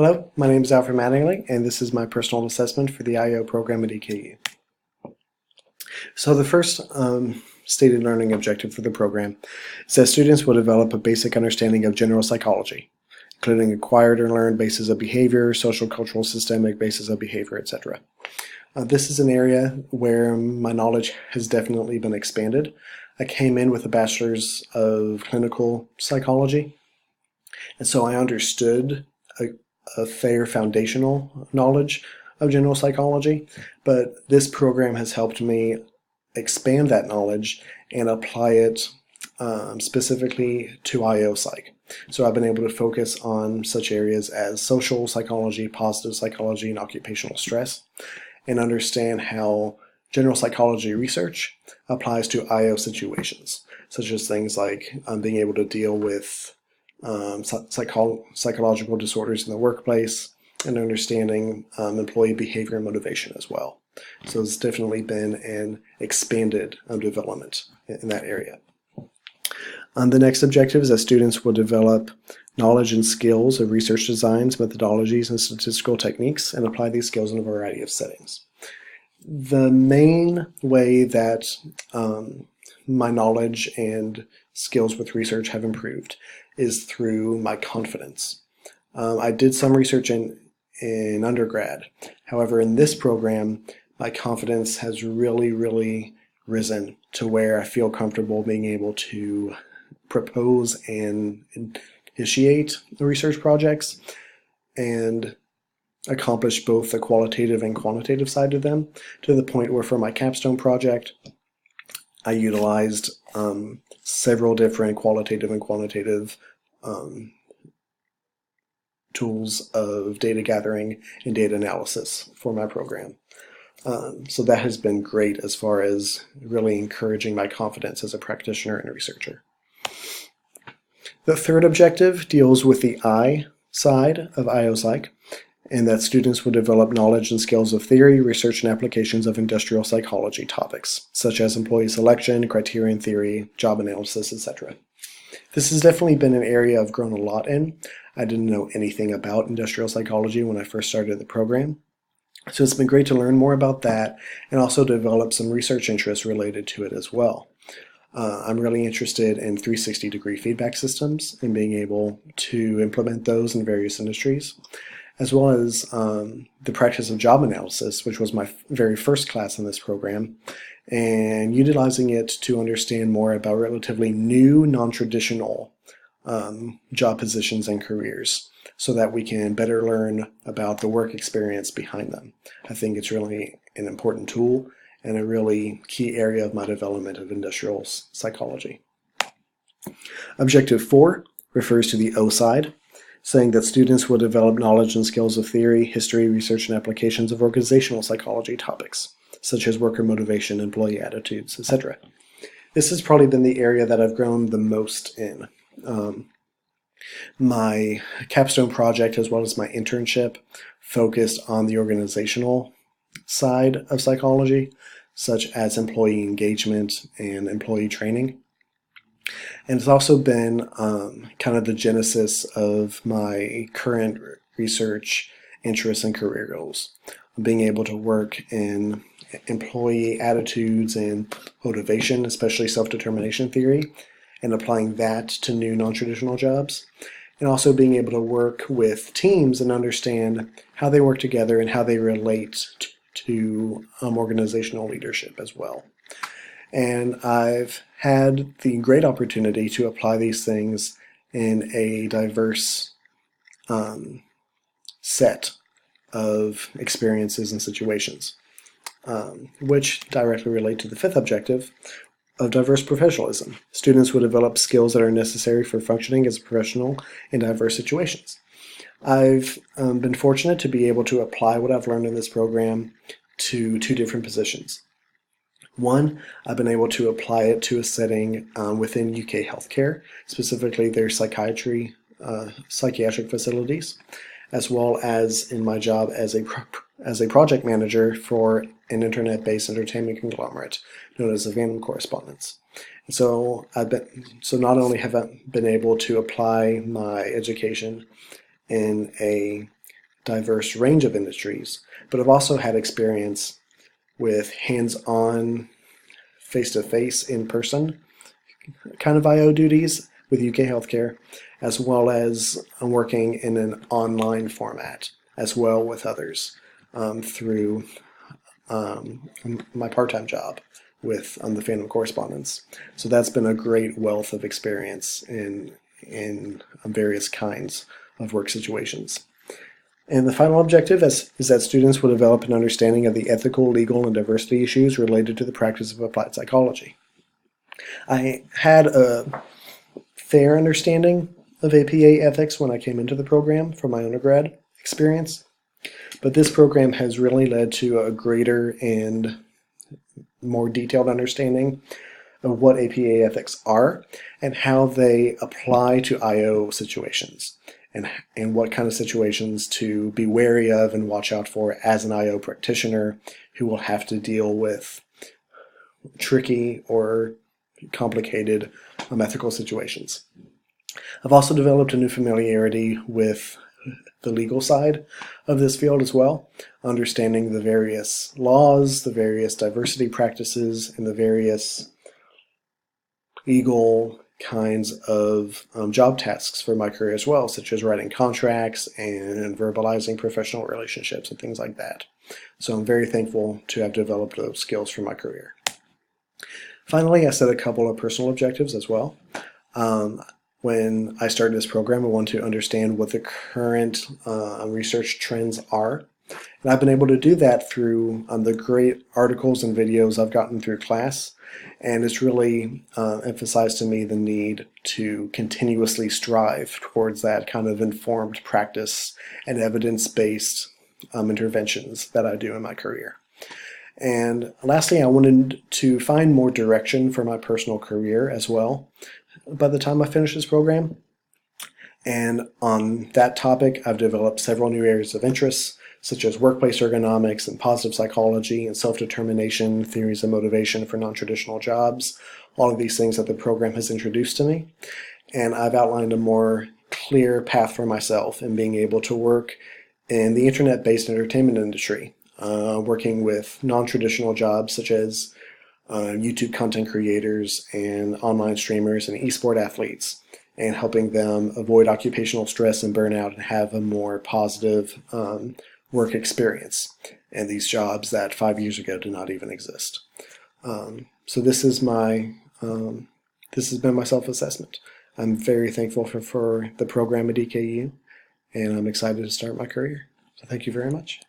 Hello, my name is Alfred Mattingly, and this is my personal assessment for the IO program at EKU. So the first stated learning objective for the program is that students will develop a basic understanding of general psychology, including acquired or learned bases of behavior, social, cultural, systemic bases of behavior, etc. This is an area where my knowledge has definitely been expanded. I came in with a bachelor's of clinical psychology, and so I understood a fair foundational knowledge of general psychology, but this program has helped me expand that knowledge and apply it specifically to IO Psych. So I've been able to focus on such areas as social psychology, positive psychology, and occupational stress, and understand how general psychology research applies to IO situations, such as things like being able to deal with psychological disorders in the workplace, and understanding employee behavior and motivation as well. So it's definitely been an expanded development in that area. The next objective is that students will develop knowledge and skills of research designs, methodologies, and statistical techniques, and apply these skills in a variety of settings. The main way that my knowledge and skills with research have improved is through my confidence. I did some research in undergrad. However, in this program, my confidence has really risen to where I feel comfortable being able to propose and initiate the research projects and accomplish both the qualitative and quantitative side of them, to the point where for my capstone project, I utilized several different qualitative and quantitative tools of data gathering and data analysis for my program. So that has been great as far as really encouraging my confidence as a practitioner and a researcher. The third objective deals with the I side of IO Psych, and that students will develop knowledge and skills of theory, research, and applications of industrial psychology topics, such as employee selection, criterion theory, job analysis, etc. This has definitely been an area I've grown a lot in. I didn't know anything about industrial psychology when I first started the program. So it's been great to learn more about that and also develop some research interests related to it as well. I'm really interested in 360-degree feedback systems and being able to implement those in various industries, as well as the practice of job analysis, which was my very first class in this program, and utilizing it to understand more about relatively new, non-traditional job positions and careers, so that we can better learn about the work experience behind them. I think it's really an important tool and a really key area of my development of industrial psychology. Objective 4 refers to the O side, saying that students will develop knowledge and skills of theory, history, research, and applications of organizational psychology topics, such as worker motivation, employee attitudes, etc. This has probably been the area that I've grown the most in. My capstone project, as well as my internship, focused on the organizational side of psychology, such as employee engagement and employee training. And it's also been kind of the genesis of my current research interests and career goals. Being able to work in employee attitudes and motivation, especially self-determination theory, and applying that to new non-traditional jobs. And also being able to work with teams and understand how they work together and how they relate to organizational leadership as well. And I've had the great opportunity to apply these things in a diverse set of experiences and situations, which directly relate to the fifth objective of diverse professionalism. Students will develop skills that are necessary for functioning as a professional in diverse situations. I've been fortunate to be able to apply what I've learned in this program to two different positions. One, I've been able to apply it to a setting within UK healthcare, specifically their psychiatric facilities, as well as in my job as a project manager for an internet-based entertainment conglomerate known as the Phantom Correspondence. And so not only have I been able to apply my education in a diverse range of industries, but I've also had experience with hands-on, face-to-face, in-person kind of IO duties with UK Healthcare, as well as working in an online format as well with others through my part-time job with the Phantom Correspondence. So that's been a great wealth of experience in various kinds of work situations. And the final objective is that students will develop an understanding of the ethical, legal, and diversity issues related to the practice of applied psychology. I had a fair understanding of APA ethics when I came into the program from my undergrad experience, but this program has really led to a greater and more detailed understanding of what APA ethics are and how they apply to IO situations, and what kind of situations to be wary of and watch out for as an IO practitioner who will have to deal with tricky or complicated ethical situations. I've also developed a new familiarity with the legal side of this field as well, understanding the various laws, the various diversity practices, and the various legal kinds of job tasks for my career as well, such as writing contracts and verbalizing professional relationships and things like that. So I'm very thankful to have developed those skills for my career. Finally, I set a couple of personal objectives as well. When I started this program, I wanted to understand what the current research trends are. And I've been able to do that through the great articles and videos I've gotten through class. And it's really emphasized to me the need to continuously strive towards that kind of informed practice and evidence-based interventions that I do in my career. And lastly, I wanted to find more direction for my personal career as well by the time I finish this program. And on that topic, I've developed several new areas of interest, such as workplace ergonomics and positive psychology and self-determination, theories of motivation for non-traditional jobs, all of these things that the program has introduced to me. And I've outlined a more clear path for myself in being able to work in the internet-based entertainment industry, working with non-traditional jobs such as YouTube content creators and online streamers and esport athletes, and helping them avoid occupational stress and burnout and have a more positive work experience in these jobs that 5 years ago did not even exist. So this is this has been my self-assessment. I'm very thankful for the program at EKU, and I'm excited to start my career. So thank you very much.